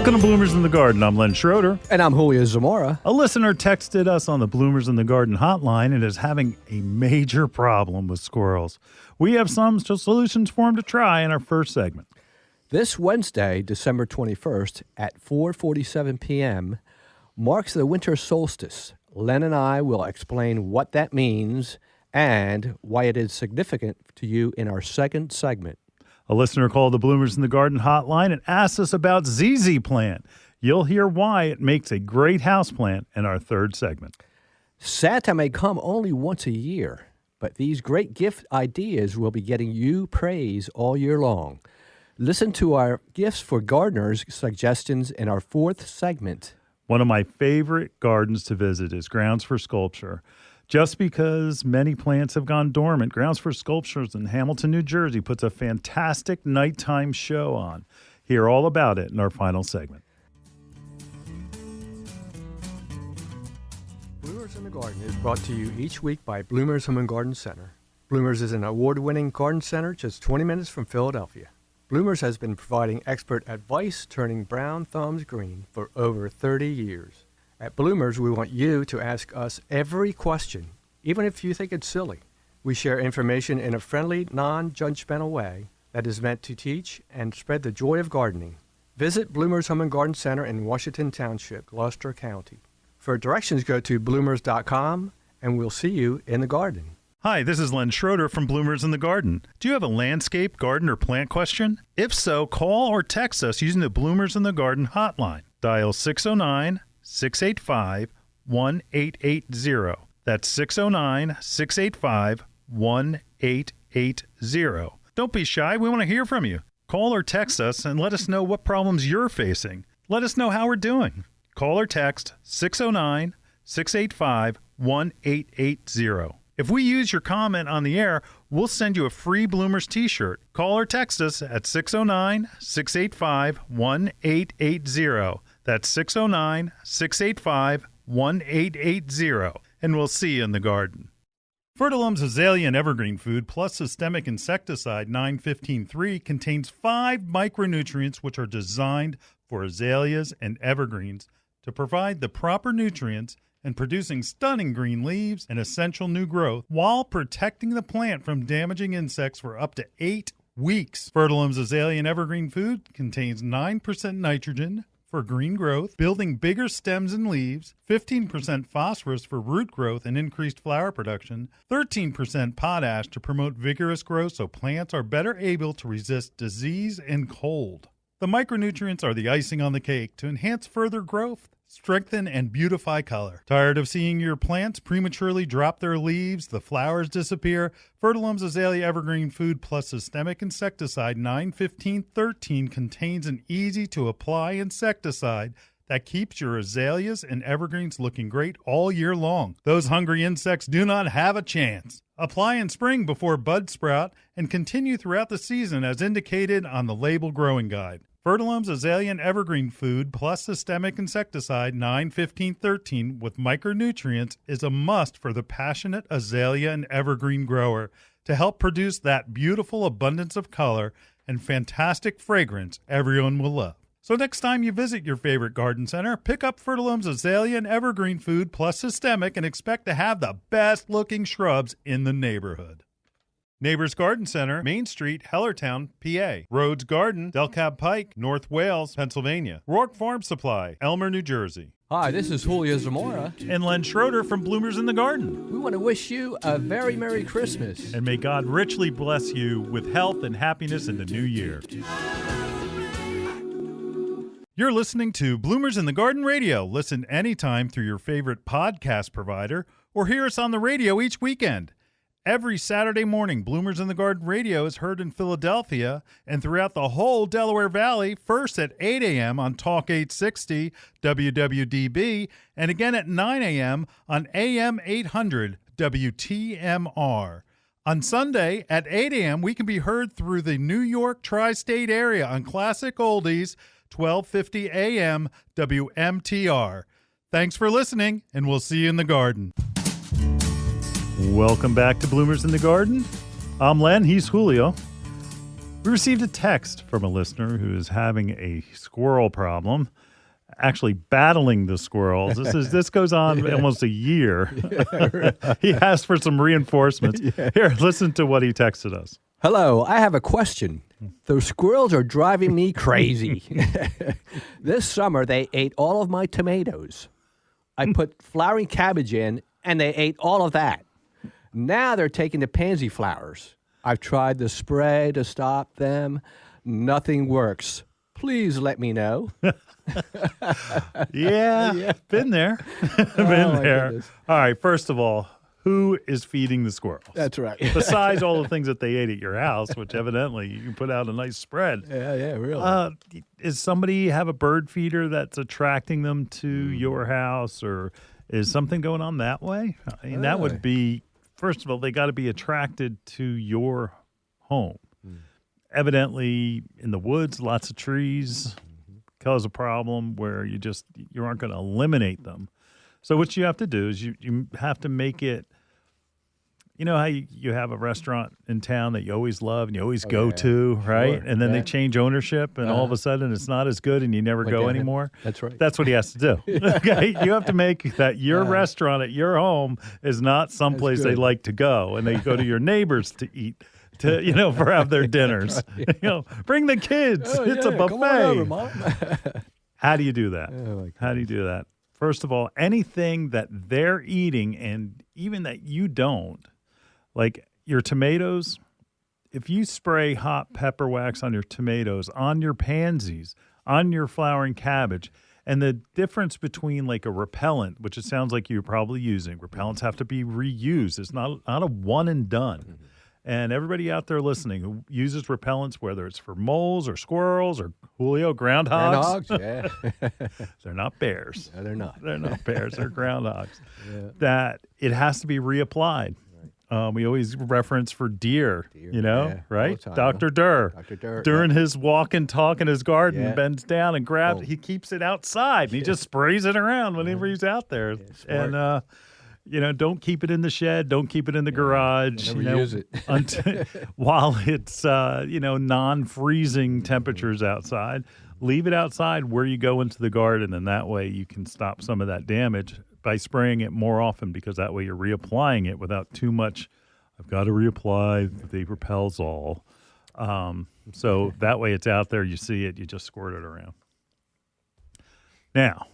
Welcome to Bloomers in the Garden. I'm Len Schroeder. And I'm Julio Zamora. A listener texted us on the Bloomers in the Garden hotline and is having a major problem with squirrels. We have some solutions for him to try in our first segment. This Wednesday, December 21st at 4:47 p.m. marks the winter solstice. Len and I will explain what that means and why it is significant to you in our second segment. A listener called the Bloomers in the Garden hotline and asked us about ZZ plant. You'll hear why it makes a great houseplant in our third segment. Santa may come only once a year, but these great gift ideas will be getting you praise all year long. Listen to our Gifts for Gardners suggestions in our fourth segment. One of my favorite gardens to visit is Grounds for Sculpture. Just because many plants have gone dormant, Grounds for Sculptures in Hamilton, New Jersey puts a fantastic nighttime show on. Hear all about it in our final segment. Bloomers in the Garden is brought to you each week by Bloomers Home and Garden Center. Bloomers is an award-winning garden center just 20 minutes from Philadelphia. Bloomers has been providing expert advice turning brown thumbs green for over 30 years. At Bloomers, we want you to ask us every question, even if you think it's silly. We share information in a friendly, non-judgmental way that is meant to teach and spread the joy of gardening. Visit Bloomers Home and Garden Center in Washington Township, Gloucester County. For directions, go to bloomers.com, and we'll see you in the garden. Hi, this is Len Schroeder from Bloomers in the Garden. Do you have a landscape, garden, or plant question? If so, call or text us using the Bloomers in the Garden hotline. Dial 609-685-1880. That's 609-685-1880. Don't be shy. We want to hear from you. Call or text us and let us know what problems you're facing. Let us know how we're doing. Call or text 609-685-1880. If we use your comment on the air, we'll send you a free Bloomers t-shirt. Call or text us at 609-685-1880. That's 609-685-1880. And we'll see you in the garden. Fertilum's azalea and evergreen food plus systemic insecticide 915-3 contains 5 micronutrients which are designed for azaleas and evergreens to provide the proper nutrients and producing stunning green leaves and essential new growth while protecting the plant from damaging insects for up to 8 weeks. Fertilum's azalea and evergreen food contains 9% nitrogen for green growth, building bigger stems and leaves, 15% phosphorus for root growth and increased flower production, 13% potash to promote vigorous growth so plants are better able to resist disease and cold. The micronutrients are the icing on the cake to enhance further growth, strengthen, and beautify color. Tired of seeing your plants prematurely drop their leaves, the flowers disappear? Fertilum's Azalea Evergreen Food plus Systemic Insecticide 915-13 contains an easy-to-apply insecticide that keeps your azaleas and evergreens looking great all year long. Those hungry insects do not have a chance. Apply in spring before buds sprout and continue throughout the season as indicated on the label growing guide. Fertilum's Azalea and Evergreen Food plus Systemic Insecticide 915-13 with micronutrients is a must for the passionate azalea and evergreen grower to help produce that beautiful abundance of color and fantastic fragrance everyone will love. So next time you visit your favorite garden center, pick up Fertilum's Azalea and Evergreen Food plus Systemic and expect to have the best looking shrubs in the neighborhood. Neighbors Garden Center, Main Street, Hellertown, PA. Rhodes Garden, Delcab Pike, North Wales, Pennsylvania. Rourke Farm Supply, Elmer, New Jersey. Hi, this is Julio Zamora. And Len Schroeder from Bloomers in the Garden. We want to wish you a very Merry Christmas. And may God richly bless you with health and happiness in the new year. You're listening to Bloomers in the Garden Radio. Listen anytime through your favorite podcast provider or hear us on the radio each weekend. Every Saturday morning, Bloomers in the Garden Radio is heard in Philadelphia and throughout the whole Delaware Valley, first at 8 a.m. on Talk 860 WWDB, and again at 9 a.m. on AM 800 WTMR. On Sunday at 8 a.m., we can be heard through the New York tri-state area on Classic Oldies, 1250 a.m. WMTR. Thanks for listening, and we'll see you in the garden. Welcome back to Bloomers in the Garden. I'm Len, he's Julio. We received a text from a listener who is having a squirrel problem, actually battling the squirrels. This goes on almost a year. He asked for some reinforcements. Here, listen to what he texted us. Hello, I have a question. The squirrels are driving me crazy. This summer, they ate all of my tomatoes. I put flowering cabbage in, and they ate all of that. Now they're taking the pansy flowers. I've tried the spray to stop them. Nothing works. Please let me know. Yeah, been there. Goodness. All right, first of all, who is feeding the squirrels? That's right. Besides all the things that they ate at your house, which evidently you put out a nice spread. Yeah, really. Is somebody have a bird feeder that's attracting them to your house, or is something going on that way? I mean, that would be, first of all, they got to be attracted to your home. Evidently, in the woods, lots of trees cause a problem where you aren't going to eliminate them. So what you have to do is you have to make it, you know how you have a restaurant in town that you always love and you always go to, right? Sure. And then they change ownership and all of a sudden it's not as good and you never go anymore. That's right. That's what he has to do. Okay? You have to make that your restaurant at your home is not someplace they like to go and they go to your neighbors to eat. For have their dinners. Right. Bring the kids. It's a buffet. Come on over, Mom. How do you do that? How do you do that? First of all, anything that they're eating and even that you don't, like your tomatoes, if you spray hot pepper wax on your tomatoes, on your pansies, on your flowering cabbage, and the difference between like a repellent, which it sounds like you're probably using, repellents have to be reused. It's not a one and done. Mm-hmm. And everybody out there listening who uses repellents, whether it's for moles or squirrels or Julio, groundhogs. They're not bears. No, they're not. They're not bears. They're groundhogs. That it has to be reapplied. Right. We always reference for deer, right? Dr. Durr. Dr. Durr. During his walk and talk in his garden, bends down and grabs. He keeps it outside. And he just sprays it around whenever he's out there. And don't keep it in the shed. Don't keep it in the garage. Never use it. While it's, non-freezing temperatures outside. Leave it outside where you go into the garden, and that way you can stop some of that damage by spraying it more often because that way you're reapplying it without too much, I've got to reapply, the repels all. So that way it's out there, you see it, you just squirt it around. Now,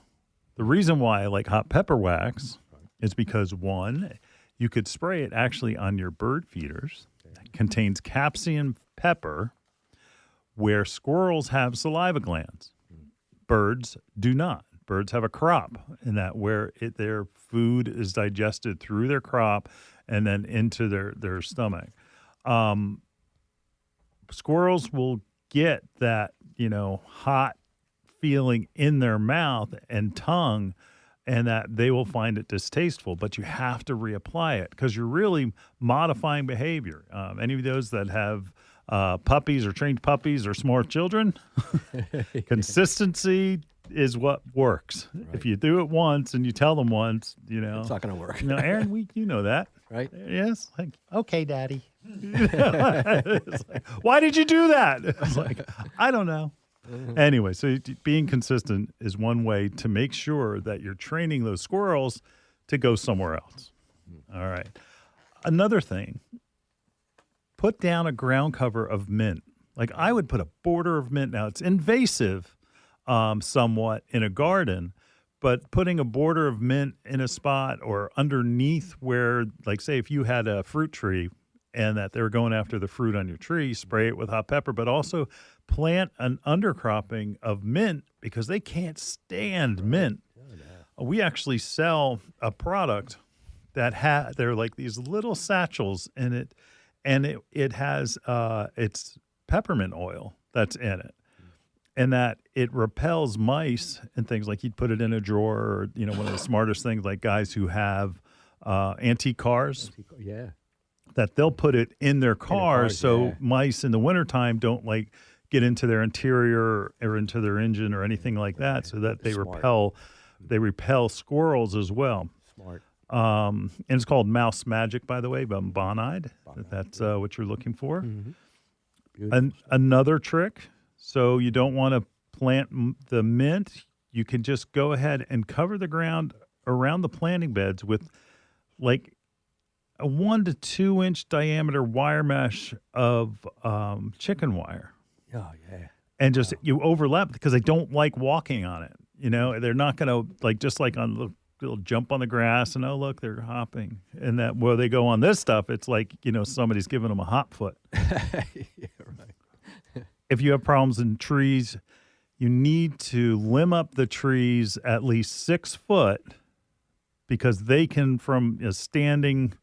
the reason why I like hot pepper wax is because, one, you could spray it actually on your bird feeders. It contains capsaicin pepper, where squirrels have saliva glands. Birds do not. Birds have a crop in that where their food is digested through their crop and then into their stomach. Squirrels will get that, hot feeling in their mouth and tongue, and that they will find it distasteful, but you have to reapply it because you're really modifying behavior. Any of those that have puppies or trained puppies or smart children, consistency is what works. Right. If you do it once and you tell them once, it's not going to work. Aaron, you know that, right? Yes. Like, okay, Daddy. It's like, why did you do that? It's like, I don't know. Anyway, so being consistent is one way to make sure that you're training those squirrels to go somewhere else. All right. Another thing, put down a ground cover of mint. Like I would put a border of mint. Now, it's invasive somewhat in a garden, but putting a border of mint in a spot or underneath where, like say if you had a fruit tree and that they were going after the fruit on your tree, spray it with hot pepper, but also plant an undercropping of mint because they can't stand mint. We actually sell a product that they're like these little satchels in it, and it has it's peppermint oil that's in it, and that it repels mice and things. Like you'd put it in a drawer, or one of the smartest things, like guys who have antique cars. That they'll put it in their cars so mice in the wintertime don't like get into their interior or into their engine or anything like that, so that they repel squirrels as well. Smart. And it's called Mouse Magic, by the way, by Bonide. That's what you're looking for. Another trick, so you don't want to plant the mint, you can just go ahead and cover the ground around the planting beds with like a 1 to 2 inch diameter wire mesh of chicken wire. Oh, yeah. And just you overlap because they don't like walking on it. You know, they're not going to like just like on the they'll jump on the grass and, oh, look, they're hopping. And that where they go on this stuff, it's like, you know, somebody's giving them a hop foot. Yeah, right. If you have problems in trees, you need to limb up the trees at least 6 foot because they can, from a standing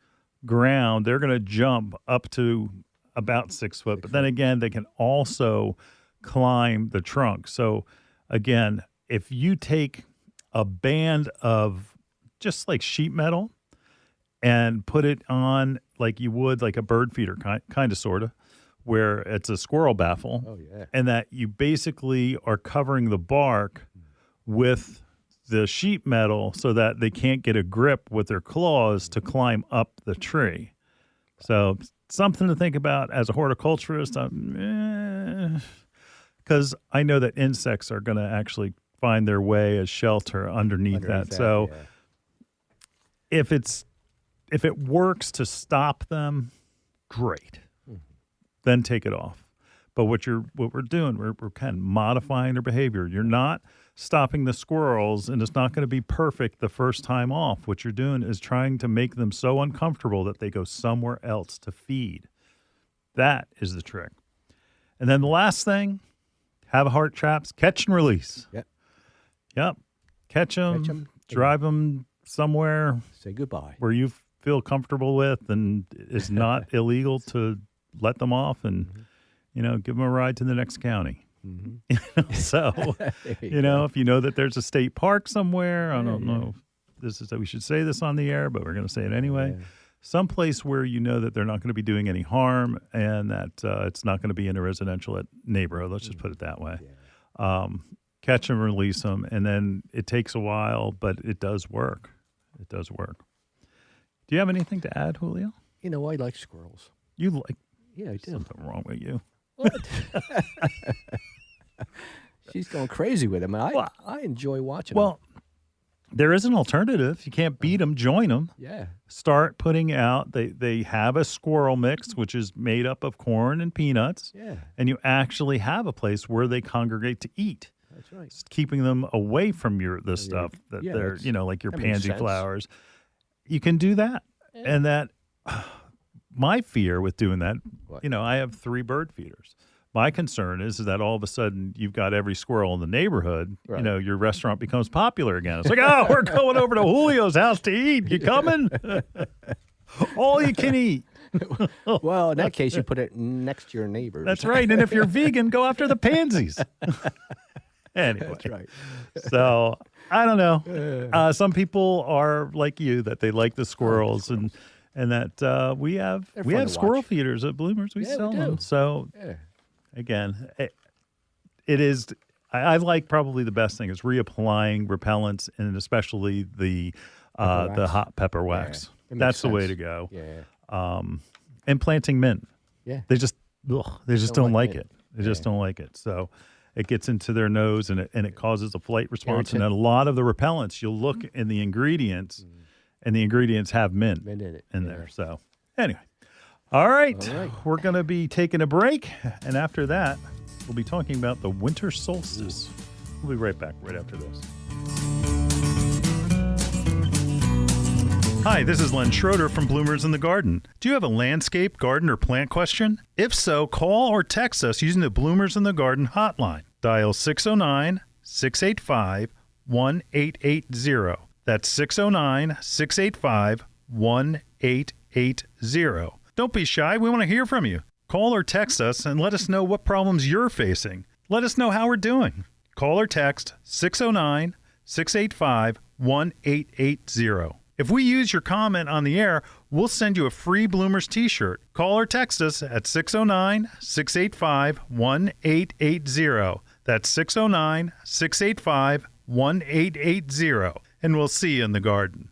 ground, they're going to jump up to about 6 foot. But then again, they can also climb the trunk. So again, if you take a band of just like sheet metal and put it on like you would like a bird feeder, kind of, sort of, where it's a squirrel baffle. Oh, yeah. And that you basically are covering the bark with the sheet metal so that they can't get a grip with their claws to climb up the tree. So something to think about as a horticulturist, because I know that insects are going to actually find their way as shelter underneath that. So yeah. if it works to stop them, great. Then take it off. But what we're doing, we're kind of modifying their behavior. You're not stopping the squirrels, and it's not going to be perfect the first time off. What you're doing is trying to make them so uncomfortable that they go somewhere else to feed. That is the trick. And then the last thing, have heart traps, catch and release. Yep. Catch them, drive them somewhere. Say goodbye. Where you feel comfortable with, and it's not illegal to let them off and, you know, give them a ride to the next county. So, you know, if you know that there's a state park somewhere, I don't know if this is that we should say this on the air, but we're going to say it anyway. Yeah. Someplace where you know that they're not going to be doing any harm and that it's not going to be in a residential neighborhood. Let's just put it that way. Yeah. Catch them, release them, and then it takes a while, but it does work. It does work. Do you have anything to add, Julio? You know, I like squirrels. You like? Yeah, I do. Something wrong with you. What? She's going crazy with them. I enjoy watching them. Well, there is an alternative. You can't beat them, join them. Yeah. Start putting out, they have a squirrel mix, which is made up of corn and peanuts. Yeah. And you actually have a place where they congregate to eat. That's right. Just keeping them away from this stuff that they're, you know, like your pansy flowers. You can do that. Yeah. And that, my fear with doing that, you know, I have 3 bird feeders. My concern is that all of a sudden you've got every squirrel in the neighborhood. Right. You know, your restaurant becomes popular again. It's like, oh, we're going over to Julio's house to eat. You coming? All you can eat. Well, in that case, you put it next to your neighbors. That's right. And if you're vegan, go after the pansies. Anyway. That's right. So I don't know. Some people are like you, that they like the squirrels, and that we have squirrel feeders at Bloomers. We sell them. So again, it is. I like probably the best thing is reapplying repellents, and especially the hot pepper wax. Yeah, that's the way to go. Yeah. And planting mint. Yeah. They just don't like it. They just don't like it. So it gets into their nose and it causes a flight response. And then a lot of the repellents, you'll look in the ingredients, and the ingredients have mint in there. So anyway, all right. We're going to be taking a break, and after that, we'll be talking about the winter solstice. We'll be right back right after this. Hi, this is Len Schroeder from Bloomers in the Garden. Do you have a landscape, garden, or plant question? If so, call or text us using the Bloomers in the Garden hotline. Dial 609-685-1880. That's 609-685-1880. Don't be shy. We want to hear from you. Call or text us and let us know what problems you're facing. Let us know how we're doing. Call or text 609-685-1880. If we use your comment on the air, we'll send you a free Bloomers t-shirt. Call or text us at 609-685-1880. That's 609-685-1880. And we'll see you in the garden.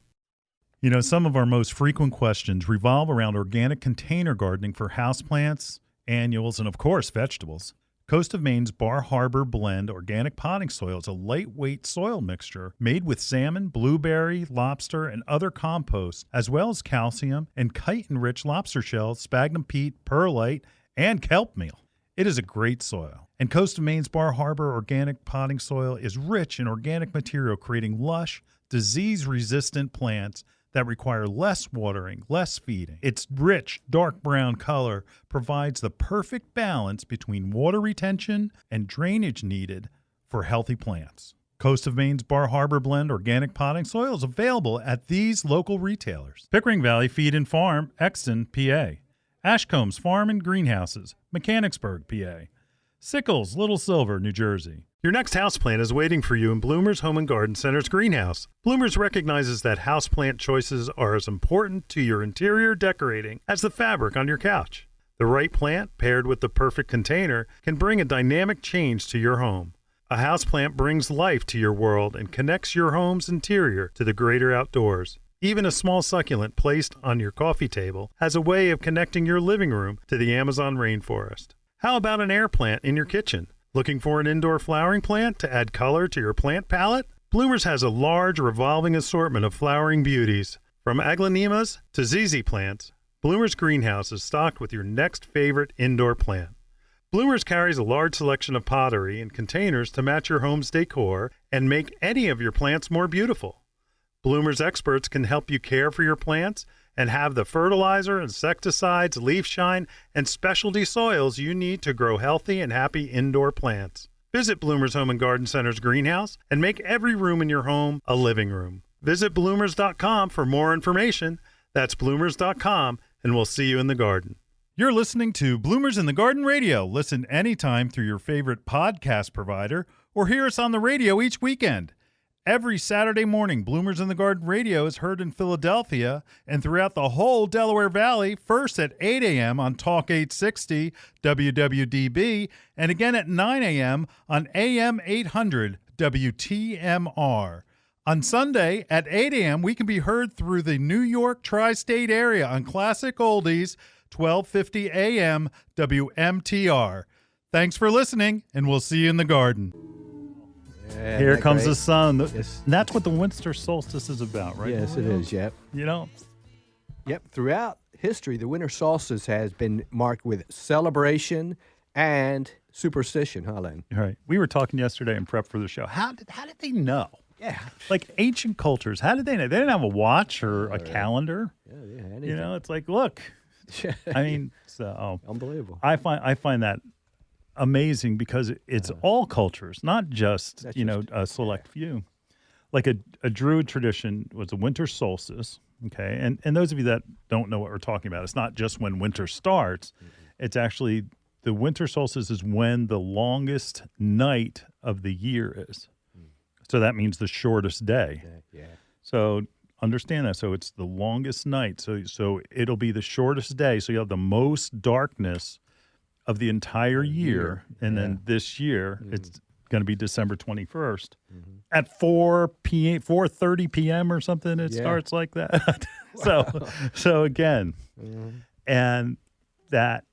You know, some of our most frequent questions revolve around organic container gardening for houseplants annuals, and of course, vegetables. Coast of Maine's Bar Harbor Blend Organic Potting Soil is a lightweight soil mixture made with salmon, blueberry, lobster, and other composts, as well as calcium and chitin-rich lobster shells, sphagnum peat, perlite, and kelp meal. It is a great soil. And Coast of Maine's Bar Harbor Organic Potting Soil is rich in organic material, creating lush, disease-resistant plants that require less watering, less feeding. Its rich, dark brown color provides the perfect balance between water retention and drainage needed for healthy plants. Coast of Maine's Bar Harbor Blend Organic Potting Soil is available at these local retailers: Pickering Valley Feed and Farm, Exton, PA; Ashcombs Farm and Greenhouses, Mechanicsburg, PA; Sickles, Little Silver, New Jersey. Your next houseplant is waiting for you in Bloomer's Home and Garden Center's greenhouse. Bloomers recognizes that houseplant choices are as important to your interior decorating as the fabric on your couch. The right plant, paired with the perfect container, can bring a dynamic change to your home. A houseplant brings life to your world and connects your home's interior to the greater outdoors. Even a small succulent placed on your coffee table has a way of connecting your living room to the Amazon rainforest. How about an air plant in your kitchen? Looking for an indoor flowering plant to add color to your plant palette? Bloomers has a large revolving assortment of flowering beauties. From aglaonemas to ZZ plants, Bloomers Greenhouse is stocked with your next favorite indoor plant. Bloomers carries a large selection of pottery and containers to match your home's decor and make any of your plants more beautiful. Bloomers experts can help you care for your plants and have the fertilizer, insecticides, leaf shine, and specialty soils you need to grow healthy and happy indoor plants. Visit Bloomers Home and Garden Center's greenhouse and make every room in your home a living room. Visit bloomers.com for more information. That's bloomers.com, and we'll see you in the garden. You're listening to Bloomers in the Garden Radio. Listen anytime through your favorite podcast provider or hear us on the radio each weekend. Every Saturday morning, Bloomers in the Garden Radio is heard in Philadelphia and throughout the whole Delaware Valley, first at 8 a.m. on Talk 860 WWDB, and again at 9 a.m. on AM 800 WTMR. On Sunday at 8 a.m., we can be heard through the New York tri-state area on Classic Oldies, 1250 a.m. WMTR. Thanks for listening, and we'll see you in the garden. Yeah, Here comes the sun. Yes. And that's what the winter solstice is about, right? Yes, it is, yep. You know? Yep, throughout history, the winter solstice has been marked with celebration and superstition, huh, Len? All right. We were talking yesterday in prep for the show. How did they know? Yeah. Like ancient cultures, how did they know? They didn't have a watch or a calendar. Yeah, anything. You know, it's like, look. I mean, so Unbelievable. I find that amazing because it's all cultures, not just, a select few. Like a Druid tradition was a winter solstice, okay? And those of you that don't know what we're talking about, it's not just when winter starts. Mm-hmm. It's actually the winter solstice is when the longest night of the year is. Mm. So that means the shortest day. Yeah. So understand that. So it's the longest night. So it'll be the shortest day. So you'll have the most darkness of the entire year, and then this year it's going to be December 21st at 4:30 p.m. or something. It starts like that. So again, and that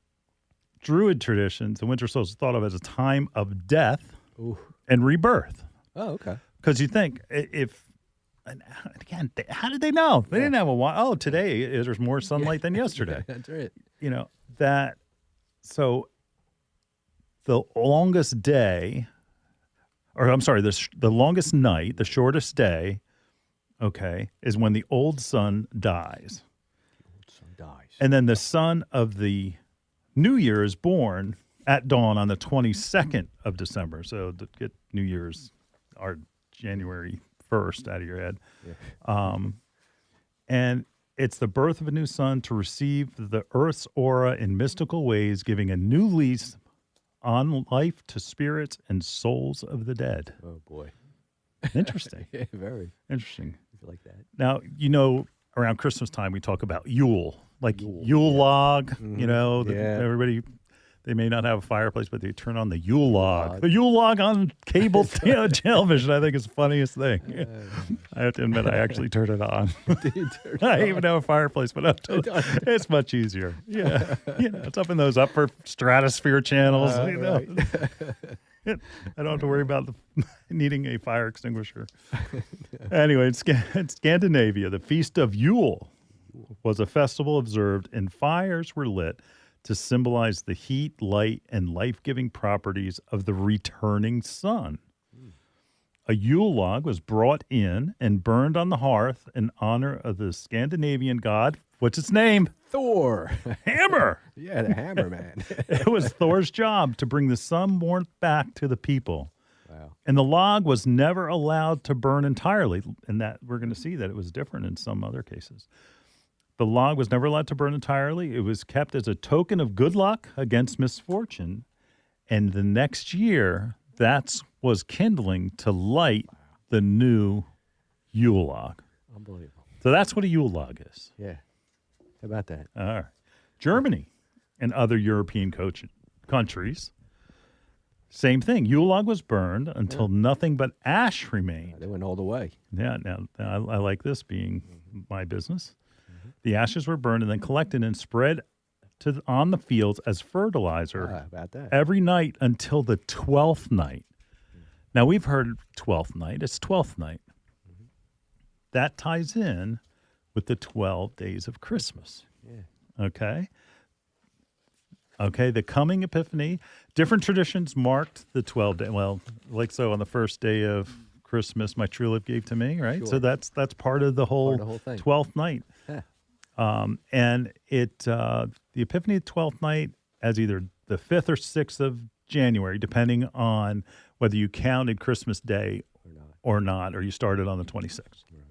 Druid traditions, the winter solstice, is thought of as a time of death and rebirth. Oh, okay. Because you think and again, how did they know? They didn't have a watch. Oh, today there's more sunlight than yesterday. That's right. You know that. So the longest day, or I'm sorry, the longest night, the shortest day, okay, is when the old sun dies. The old sun dies. And then the sun of the new year is born at dawn on the 22nd of December. So to get New Year's, our January 1st out of your head. Yeah. And it's the birth of a new sun to receive the Earth's aura in mystical ways, giving a new lease on life to spirits and souls of the dead. Oh, boy. Interesting. Yeah, very. Interesting. I like that. Now, around Christmas time, we talk about Yule, like Yule log, everybody, They may not have a fireplace, but they turn on the Yule log. The Yule log on cable television, I think, is the funniest thing. I have to admit, I actually turned it on. I even have a fireplace, but it's much easier. Yeah, it's up in those upper stratosphere channels. Right. I don't have to worry about needing a fire extinguisher. Anyway, in Scandinavia, the Feast of Yule was a festival observed, and fires were lit to symbolize the heat, light, and life-giving properties of the returning sun. A Yule log was brought in and burned on the hearth in honor of the Scandinavian god. What's its name? Thor. Hammer. Yeah, the hammer man. It was Thor's job to bring the sun warmth back to the people. Wow. And the log was never allowed to burn entirely. And that we're going to see that it was different in some other cases. The log was never allowed to burn entirely. It was kept as a token of good luck against misfortune. And the next year, that was kindling to light the new Yule log. Unbelievable. So that's what a Yule log is. Yeah. How about that? All right. Germany and other European countries, same thing. Yule log was burned until nothing but ash remained. They went all the way. Yeah, now I like this being my business. The ashes were burned and then collected and spread on the fields as fertilizer How about that? every night until the 12th night. Now, we've heard 12th night. It's 12th night. That ties in with the 12 days of Christmas. Yeah. Okay, the coming Epiphany. Different traditions marked the 12 day. Well, like so on the first day of Christmas, my true love gave to me, right? Sure. So that's part of the whole thing. 12th night. Yeah. And the Epiphany of 12th night as either the 5th or 6th of January, depending on whether you counted Christmas Day or not, or you started on the 26th. Right.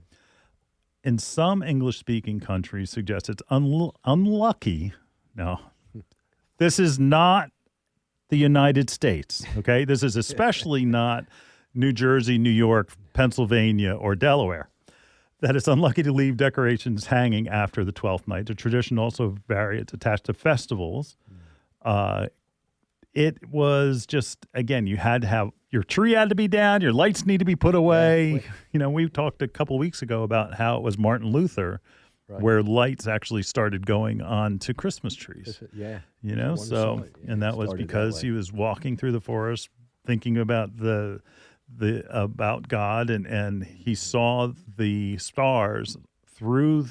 In some English-speaking countries suggest it's unlucky. No, this is not the United States, okay? This is especially not New Jersey, New York, Pennsylvania, or Delaware. That it's unlucky to leave decorations hanging after the 12th night. The tradition also varies. It's attached to festivals. It was just, again, you had to have, your tree had to be down, your lights need to be put away. You know, we talked a couple weeks ago about how it was Martin Luther, where lights actually started going on to Christmas trees. Yeah. You know, so, and that was because he was walking through the forest thinking about about God, and he saw the stars through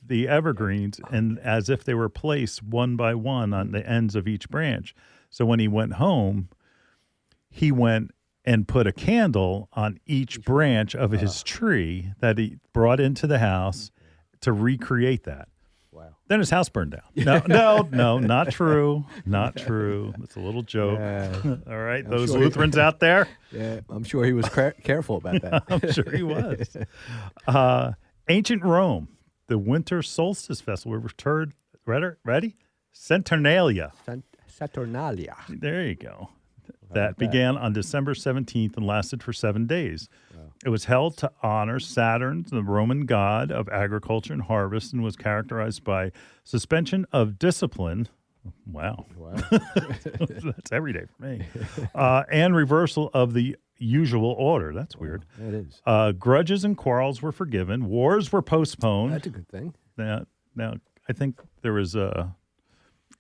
the evergreens and as if they were placed one by one on the ends of each branch. So when he went home, he went and put a candle on each branch of his tree that he brought into the house to recreate that. Wow. Then his house burned down. No, not true. Not true. It's a little joke. All right, those sure Lutherans out there. Yeah, I'm sure he was careful about that. I'm sure he was. Ancient Rome, the winter solstice festival returned. Ready? Saturnalia. Saturnalia. There you go. That began on December 17th and lasted for 7 days. Wow. It was held to honor Saturn, the Roman god of agriculture and harvest, and was characterized by suspension of discipline. Wow. That's every day for me. And reversal of the usual order. That's weird. That is. Grudges and quarrels were forgiven. Wars were postponed. That's a good thing. Now I think there was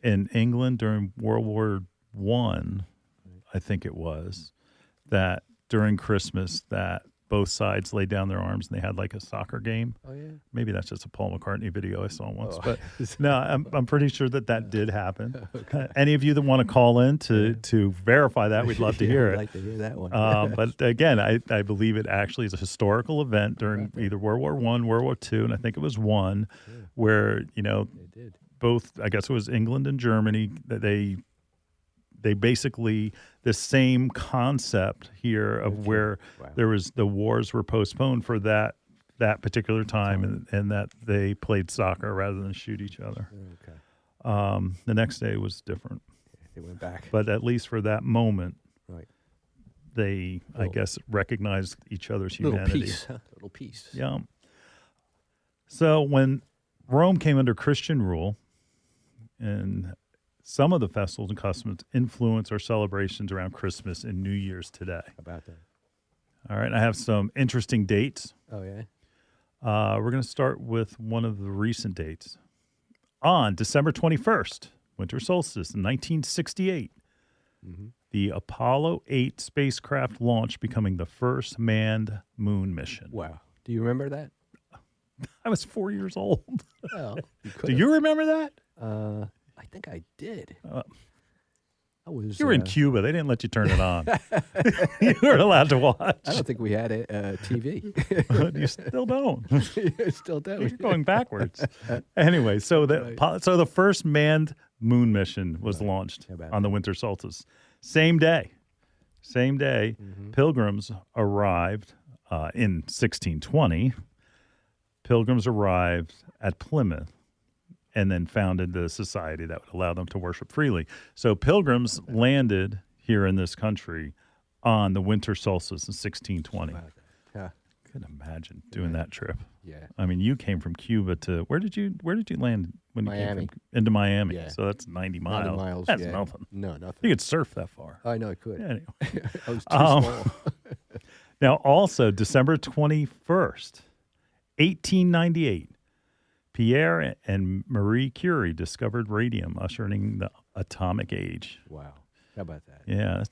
in England during World War I think it was, that during Christmas that both sides laid down their arms and they had like a soccer game. Oh, yeah. Maybe that's just a Paul McCartney video I saw once. But no, I'm pretty sure that did happen. Okay. Any of you that want to call in to verify that, we'd love to hear it. I'd like to hear that one. But again, I believe it actually is a historical event during either World War I, World War II, and I think it was one where, you know, both, I guess it was England and Germany, that they basically, the same concept here of where there was the wars were postponed for that particular time, and that they played soccer rather than shoot each other. Okay. The next day was different. They went back. But at least for that moment, they, I guess, recognized each other's humanity. Little peace. Yeah. So when Rome came under Christian rule in some of the festivals and customs influence our celebrations around Christmas and New Year's today. How about that? All right, I have some interesting dates. Oh, yeah? We're going to start with one of the recent dates. On December 21st, winter solstice in 1968, the Apollo 8 spacecraft launched, becoming the first manned moon mission. Wow. Do you remember that? I was 4 years old. Well, Do you remember that? I think I did. I was. You were in Cuba. They didn't let you turn it on. You weren't allowed to watch. I don't think we had a TV. You still don't. You still don't. You're going backwards. Anyway, so the first manned moon mission was launched on the winter solstice. Same day, Pilgrims arrived in 1620. Pilgrims arrived at Plymouth and then founded the society that would allow them to worship freely. So Pilgrims landed here in this country on the winter solstice in 1620. Yeah. Couldn't imagine doing that trip. Yeah. I mean, you came from Cuba to where did you land when Miami. you came into Miami? Yeah. So that's 90 miles. 90 miles. That's yeah. nothing. No, nothing. You could surf that far. I know I could. Yeah, anyway. I was too small. Now, also December 21st, 1898, Pierre and Marie Curie discovered radium, ushering the atomic age. Wow. How about that? Yeah,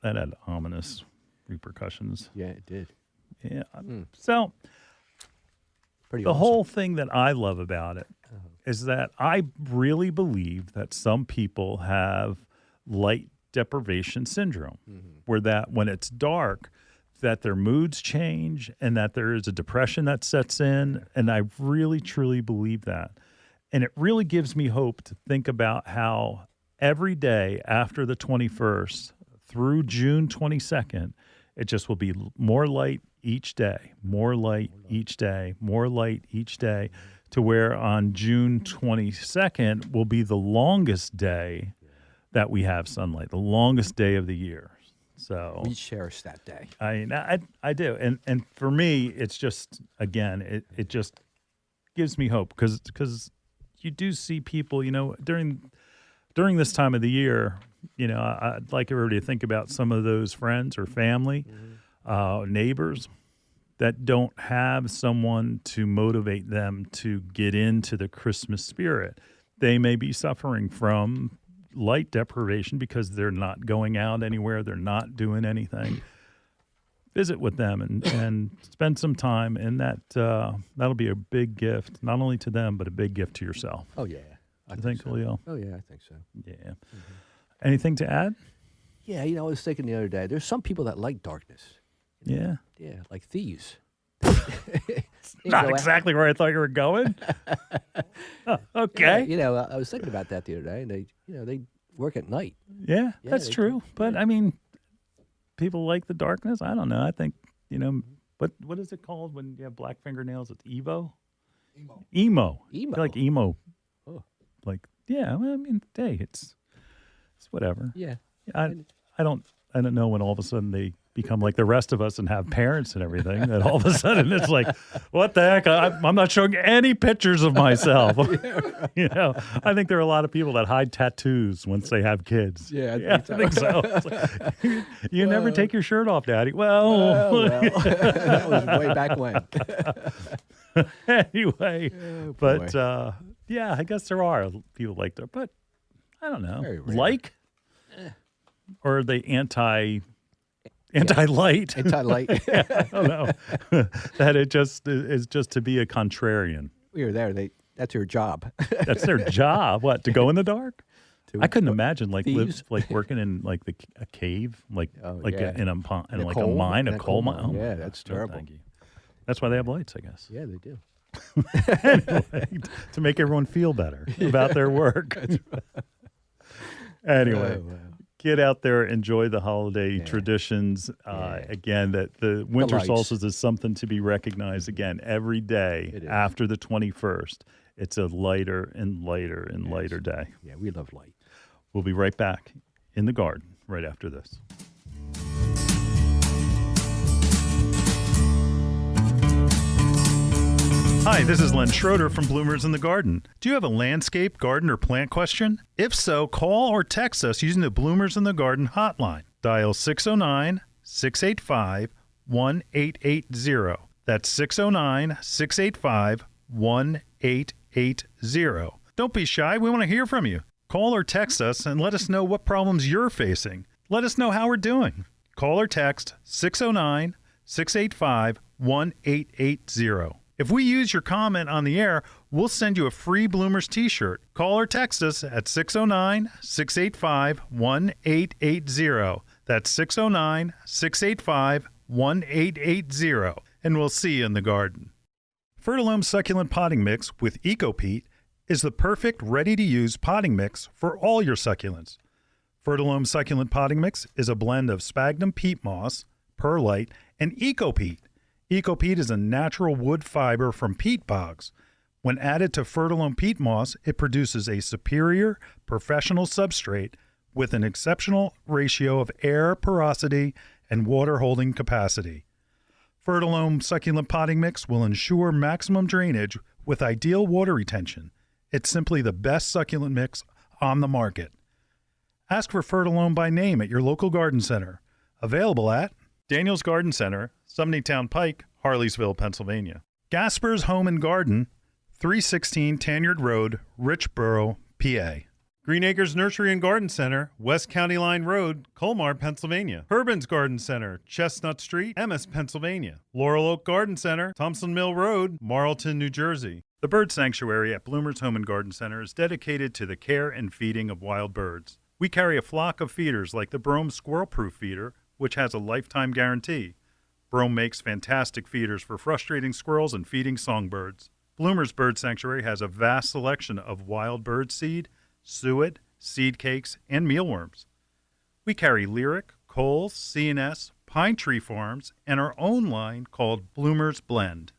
that had ominous repercussions. Yeah, it did. Yeah. So Pretty the awesome. whole thing that I love about it is that I really believe that some people have light deprivation syndrome, where that when it's dark, that their moods change and that there is a depression that sets in. And I really, truly believe that. And it really gives me hope to think about how every day after the 21st through June 22nd, it just will be more light each day, more light each day, more light each day, to where on June 22nd will be the longest day that we have sunlight, the longest day of the year. So We cherish that day. I do, and for me, it's just again, it just gives me hope because you do see people, during this time of the year, I'd like everybody to think about some of those friends or family, neighbors that don't have someone to motivate them to get into the Christmas spirit. They may be suffering from light deprivation because they're not going out anywhere, they're not doing anything. Visit with them and spend some time, and that'll be a big gift, not only to them, but a big gift to yourself. Oh, yeah. I think, Julio? Oh, yeah, I think so. Yeah. Anything to add? Yeah, I was thinking the other day, there's some people that like darkness. Yeah. Yeah, like thieves. Not exactly where I thought you were going. Okay. Yeah, I was thinking about that the other day, and they work at night. Yeah, Yeah, that's they true. do. But I mean, people like the darkness. I don't know. I think what is it called when you have black fingernails? It's Evo. Emo. Emo. I like emo. Oh. Like yeah. Well, I mean, hey, it's whatever. Yeah. I don't know when all of a sudden they become like the rest of us and have parents and everything. That all of a sudden it's like, what the heck? I'm not showing any pictures of myself. I think there are a lot of people that hide tattoos once they have kids. Yeah, I think so. It's like, you never take your shirt off, Daddy. Well. That was way back when. Anyway, Oh, but boy. yeah, I guess there are people like that, but I don't know. Very rare. Like, or are they anti-light? Anti-light. I don't know. That it just is just to be a contrarian. We were there. That's your job. That's their job. What, to go in the dark? I couldn't what, imagine thieves? working in like a cave, in a coal mine, in a a coal coal mine. mine. Oh, Yeah, that's no, terrible. thank you. That's why they have lights, I guess. Yeah, they do. Anyway, to make everyone feel better about their work. Anyway, Oh, wow. get out there, enjoy the holiday traditions. Again, that the winter lights. solstice is something to be recognized again every day It is. after the 21st. It's a lighter and lighter and lighter day. Yeah, we love light. We'll be right back in the garden right after this. Hi, this is Len Schroeder from Bloomers in the Garden. Do you have a landscape, garden, or plant question? If so, call or text us using the Bloomers in the Garden hotline. Dial 609-685-1880. That's 609-685-1880. Don't be shy. We want to hear from you. Call or text us and let us know what problems you're facing. Let us know how we're doing. Call or text 609-685-1880. If we use your comment on the air, we'll send you a free Bloomers t-shirt. Call or text us at 609-685-1880. That's 609-685-1880. And we'll see you in the garden. Fertilome Succulent Potting Mix with EcoPeat is the perfect ready-to-use potting mix for all your succulents. Fertilome Succulent Potting Mix is a blend of sphagnum peat moss, perlite, and EcoPeat. EcoPeat is a natural wood fiber from peat bogs. When added to Fertilome peat moss, it produces a superior professional substrate with an exceptional ratio of air porosity and water holding capacity. Fertilome Succulent Potting Mix will ensure maximum drainage with ideal water retention. It's simply the best succulent mix on the market. Ask for Fertilome by name at your local garden center. Available at Daniel's Garden Center, Sumneytown Pike, Harleysville, Pennsylvania. Gasper's Home and Garden, 316 Tanyard Road, Richboro, PA. Green Acres Nursery and Garden Center, West County Line Road, Colmar, Pennsylvania. Urban's Garden Center, Chestnut Street, Emmis, Pennsylvania. Laurel Oak Garden Center, Thompson Mill Road, Marlton, New Jersey. The Bird Sanctuary at Bloomer's Home and Garden Center is dedicated to the care and feeding of wild birds. We carry a flock of feeders like the Brome Squirrel Proof Feeder, which has a lifetime guarantee. Brome makes fantastic feeders for frustrating squirrels and feeding songbirds. Bloomer's Bird Sanctuary has a vast selection of wild bird seed, suet, seed cakes, and mealworms. We carry Lyric, Coles, C&S, Pine Tree Farms, and our own line called Bloomer's Blend.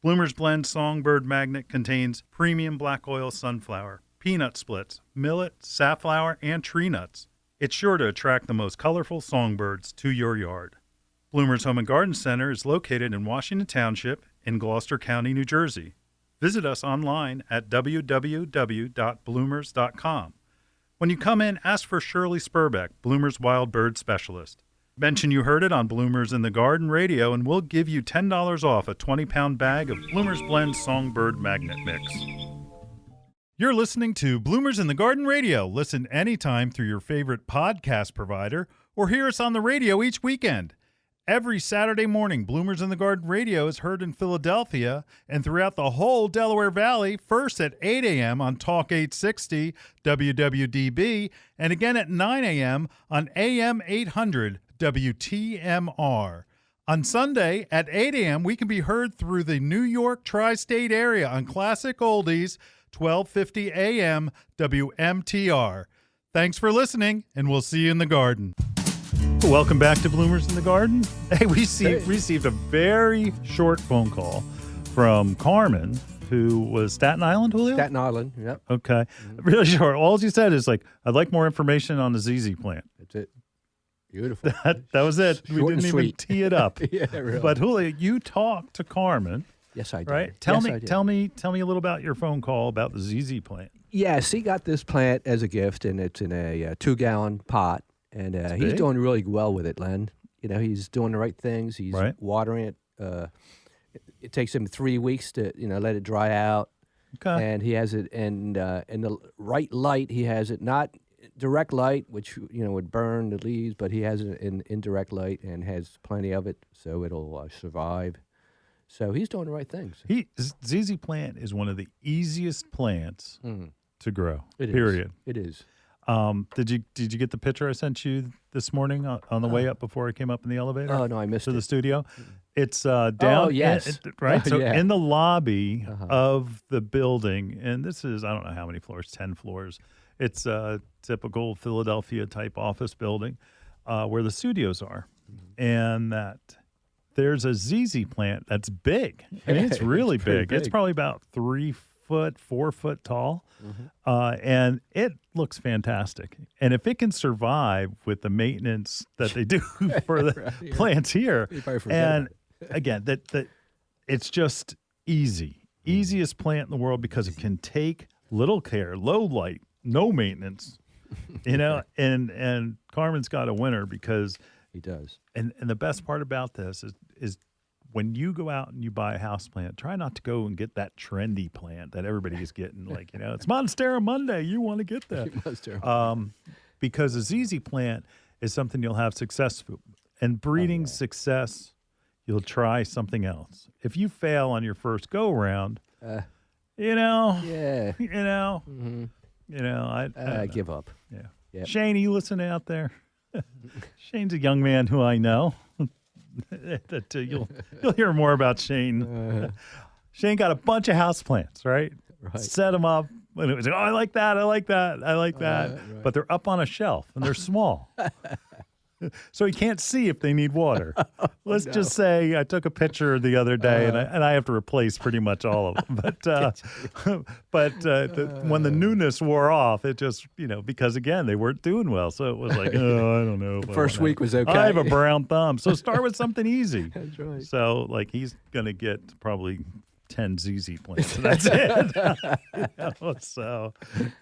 Bloomer's Blend Songbird Magnet contains premium black oil sunflower, peanut splits, millet, safflower, and tree nuts. It's sure to attract the most colorful songbirds to your yard. Bloomer's Home and Garden Center is located in Washington Township in Gloucester County, New Jersey. Visit us online at www.bloomers.com. When you come in, ask for Shirley Spurbeck, Bloomer's Wild Bird Specialist. Mention you heard it on Bloomers in the Garden Radio, and we'll give you $10 off a 20-pound bag of Bloomer's Blend Songbird Magnet Mix. You're listening to Bloomers in the Garden Radio. Listen anytime through your favorite podcast provider or hear us on the radio each weekend. Every Saturday morning, Bloomers in the Garden Radio is heard in Philadelphia and throughout the whole Delaware Valley, first at 8 a.m. on Talk 860 WWDB and again at 9 a.m. on AM 800 WTMR. On Sunday at 8 a.m., we can be heard through the New York tri-state area on Classic Oldies 1250 AM WMTR. Thanks for listening, and we'll see you in the garden. Welcome back to Bloomers in the Garden. Hey, we received a very short phone call from Carmen, who was Staten Island, Julio? Staten Island, yep. Okay. Really short. All she said is like, I'd like more information on the ZZ plant. That's it. Beautiful. That was it. Short We didn't even tee it up. Yeah, really. But Julio, you talked to Carmen. Yes, I did. Right? Tell me a little about your phone call about the ZZ plant. Yes, he got this plant as a gift, and it's in a 2-gallon pot, and he's doing really well with it, Len. You know, he's doing the right things. He's watering it. It takes him 3 weeks to let it dry out. Okay. And he has it in the right light. He has it not direct light, which would burn the leaves, but he has it in indirect light and has plenty of it, so it'll survive. So he's doing the right things. ZZ plant is one of the easiest plants to grow. It period. It is. Did you get the picture I sent you this morning on the way up before I came up in the elevator? Oh no, I missed it. To the studio. It's down. Oh yes, right. So yeah. in the lobby of the building, and this is, I don't know how many floors, 10 floors. It's a typical Philadelphia type office building where the studios are, and that. There's a ZZ plant that's big. I mean, it's really big. It's probably about 3 foot, 4 foot tall, and it looks fantastic. And if it can survive with the maintenance that they do for the plants here, and again, that it's just easy. Easiest plant in the world because it can take little care, low light, no maintenance. And Carmen's got a winner because He does. And the best part about this is when you go out and you buy a house plant, try not to go and get that trendy plant that everybody is getting. Like, it's Monstera Monday. You want to get that. Because a ZZ plant is something you'll have success with. And breeding success, you'll try something else. If you fail on your first go-around, I give up. Yeah. Yep. Shane, are you listening out there? Shane's a young man who I know. You'll hear more about Shane. Shane got a bunch of houseplants, right? Set them up, and it was like, I like that. Right. But they're up on a shelf, and they're small. So he can't see if they need water. Let's just say I took a picture the other day, and I have to replace pretty much all of them. But when the newness wore off, it just, because, again, they weren't doing well. So it was like, I don't know. The first week was okay. I have a brown thumb. So start with something easy. That's right. So, he's going to get probably 10 ZZ plants. That's it. So,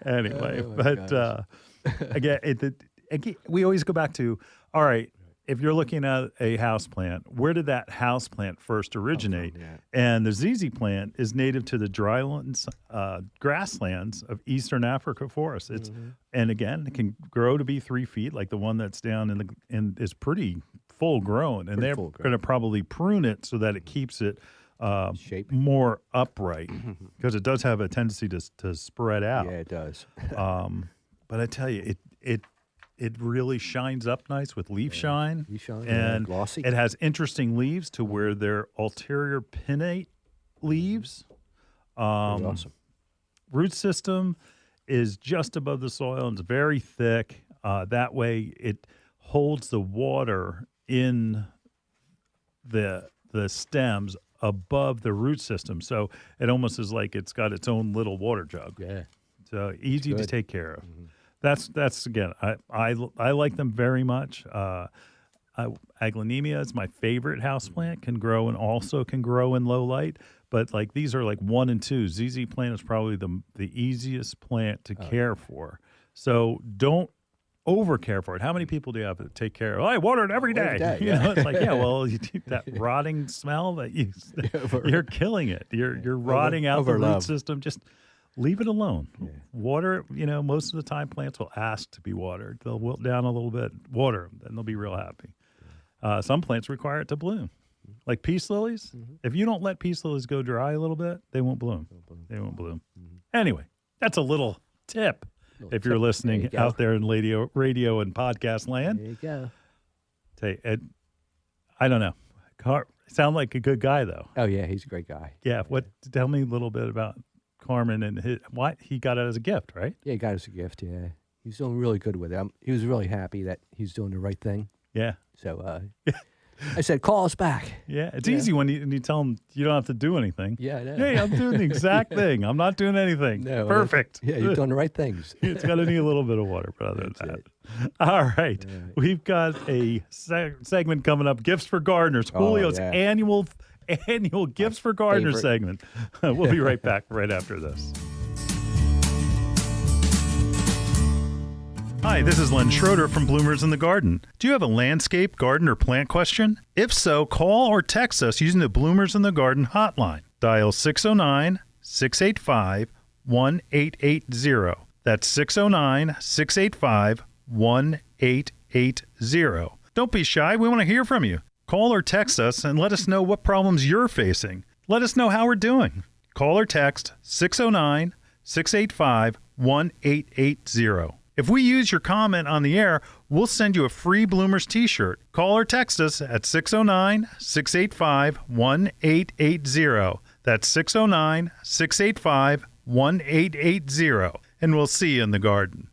anyway. Again, we always go back to, all right, if you're looking at a house plant, where did that house plant first originate? And the ZZ plant is native to the drylands, grasslands of eastern Africa forests. And again, it can grow to be 3 feet, like the one that's down in is pretty full grown. And they're going to probably prune it so that it keeps it shape more upright, because it does have a tendency to spread out. Yeah, it does. But I tell you, it really shines up nice with leaf shine. And glossy. It has interesting leaves to where they're ulterior pinnate leaves. Awesome. Root system is just above the soil and it's very thick. That way it holds the water in the stems above the root system. So it almost is like it's got its own little water jug. Yeah. So easy to take care of. That's again, I like them very much. Aglaonemia is my favorite houseplant. Can grow in low light, but these are 1 and 2. ZZ plant is probably the easiest plant to care for. So don't over care for it. How many people do you have to take care of? I water it every day. It's like, that rotting smell that you're killing it. You're rotting out the root system. Just leave it alone. Water, most of the time plants will ask to be watered. They'll wilt down a little bit, water them, then they'll be real happy. Some plants require it to bloom. Like peace lilies. If you don't let peace lilies go dry a little bit, they won't bloom. Anyway, that's a little tip if you're listening out there in radio and podcast land. There you go. I don't know. Sound like a good guy, though. Oh, yeah, he's a great guy. Yeah. Tell me a little bit about Carmen and he got it as a gift, right? Yeah, he got it as a gift, yeah. He's doing really good with it. He was really happy that he's doing the right thing. Yeah. So I said, call us back. Yeah, it's easy when you tell them you don't have to do anything. Yeah, I know. Hey, I'm doing the exact thing. I'm not doing anything. No, perfect. Yeah, you're doing the right things. It's got to need a little bit of water, but other than that. All right. We've got a segment coming up, Gifts for Gardners. Julio's annual Gifts for Gardners segment. We'll be right back right after this. Hi, this is Len Schroeder from Bloomers in the Garden. Do you have a landscape, garden, or plant question? If so, call or text us using the Bloomers in the Garden hotline. Dial 609-685-1880. That's 609-685-1880. Don't be shy. We want to hear from you. Call or text us and let us know what problems you're facing. Let us know how we're doing. Call or text 609-685-1880. If we use your comment on the air, we'll send you a free Bloomers t-shirt. Call or text us at 609-685-1880. That's 609-685-1880. And we'll see you in the garden.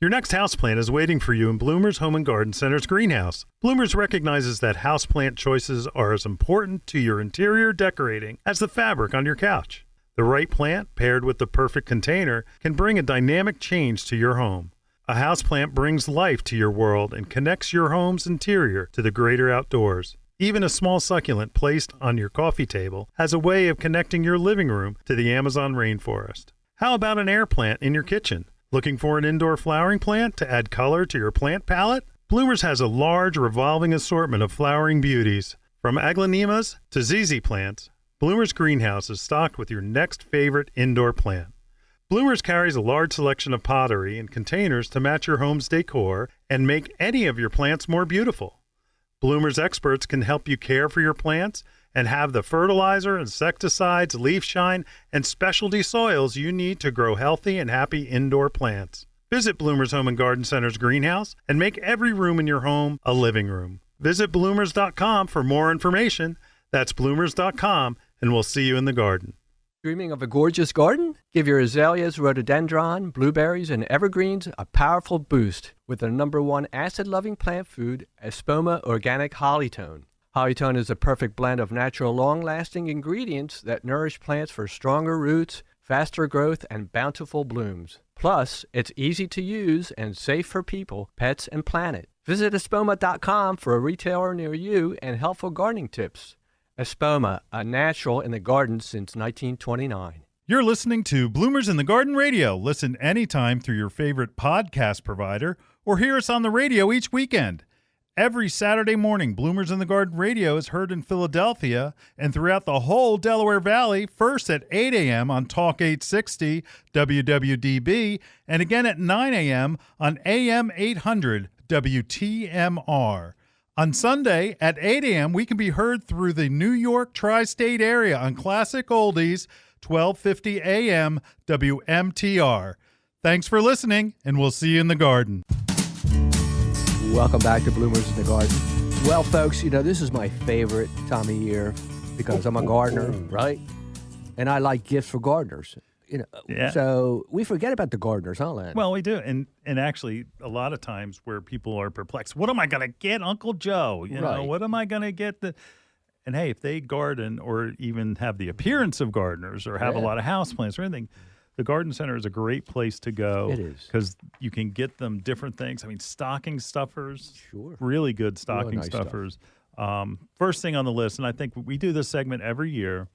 Your next houseplant is waiting for you in Bloomers Home and Garden Center's greenhouse. Bloomers recognizes that houseplant choices are as important to your interior decorating as the fabric on your couch. The right plant, paired with the perfect container, can bring a dynamic change to your home. A houseplant brings life to your world and connects your home's interior to the greater outdoors. Even a small succulent placed on your coffee table has a way of connecting your living room to the Amazon rainforest. How about an air plant in your kitchen? Looking for an indoor flowering plant to add color to your plant palette? Bloomers has a large revolving assortment of flowering beauties. From aglaonemas to ZZ plants, Bloomers Greenhouse is stocked with your next favorite indoor plant. Bloomers carries a large selection of pottery and containers to match your home's decor and make any of your plants more beautiful. Bloomers experts can help you care for your plants and have the fertilizer, insecticides, leaf shine, and specialty soils you need to grow healthy and happy indoor plants. Visit Bloomers Home and Garden Center's greenhouse and make every room in your home a living room. Visit bloomers.com for more information. That's bloomers.com, and we'll see you in the garden. Dreaming of a gorgeous garden? Give your azaleas, rhododendron, blueberries, and evergreens a powerful boost with the #1 acid-loving plant food, Espoma Organic Hollytone. Hollytone is a perfect blend of natural, long-lasting ingredients that nourish plants for stronger roots, faster growth, and bountiful blooms. Plus, it's easy to use and safe for people, pets, and planet. Visit espoma.com for a retailer near you and helpful gardening tips. Espoma, a natural in the garden since 1929. You're listening to Bloomers in the Garden Radio. Listen anytime through your favorite podcast provider or hear us on the radio each weekend. Every Saturday morning, Bloomers in the Garden Radio is heard in Philadelphia and throughout the whole Delaware Valley, first at 8 a.m. on Talk 860 WWDB and again at 9 a.m. on AM 800 WTMR. On Sunday at 8 a.m., we can be heard through the New York tri-state area on Classic Oldies, 1250 a.m. WMTR. Thanks for listening, and we'll see you in the garden. Welcome back to Bloomers in the Garden. Well, folks, this is my favorite time of year because I'm a gardener, right? And I like gifts for gardeners. Yeah. So we forget about the gardeners, huh, Len? Well, we do. And actually, a lot of times where people are perplexed, what am I going to get Uncle Joe? Right. What am I going to get? And hey, if they garden or even have the appearance of gardeners or have a lot of houseplants or anything, the garden center is a great place to go. It is. Because you can get them different things. I mean, stocking stuffers. Sure. Really good stocking Really nice stuffers. First thing on the list, and I think we do this segment every year,